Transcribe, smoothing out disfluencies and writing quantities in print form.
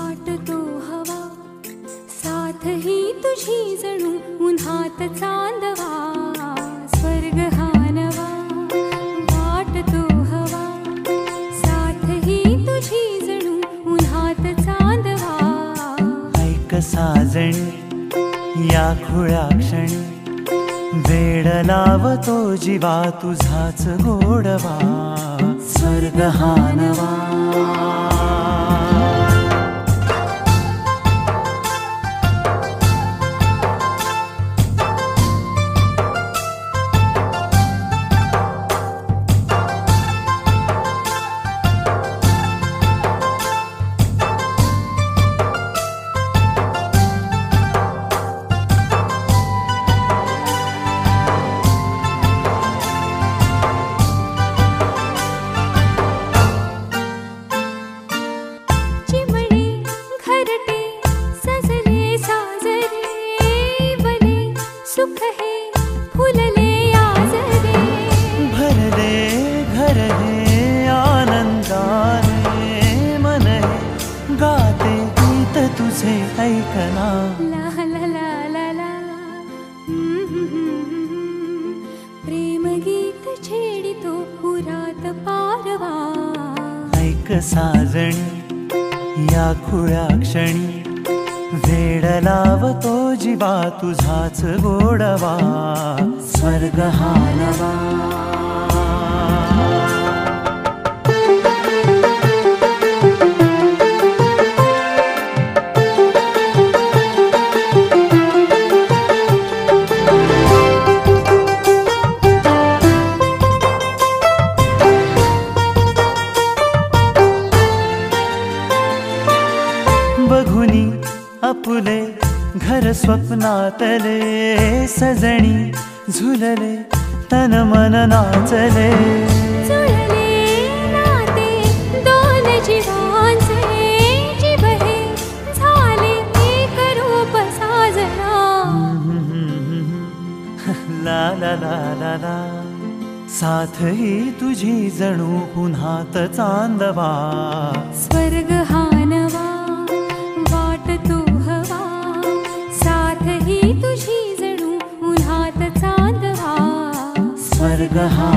वाटतो हवा साथ ही तुझी जणू उन्हात चांदवा स्वर्ग हा नवा वाटतो हवा साथ ही तुझी जणू उन्हात चांदवा ऐक साजणी या खुळ्या क्षणी वेड लावतो जीवा तुझाच गोडवा स्वर्ग हा नवा सुख है फुलले आजरे भरले घर हे आनंदाने मन हे गाते गीत तुझे ऐकना ला ला ला ला ला प्रेम गीत छेडितो पुरात पारवा ऐक साजणी या खुळ्या क्षणी वेड लावतो जीवा तुझाच गोडवा स्वर्ग हा नवा बघुनी आपुले घर स्वप्नातले सजणी झुलले तन मन नाचले जुळले नाते दोन जीवांचे जीव हे झाले एक रूप साजना ला ला ला ला ला साथ ही तुझी जणू उन्हात चांदवा स्वर्ग हा नवा वाटतो हवा साथ ही तुझी जणू उन्हात चांदवा स्वर्ग हा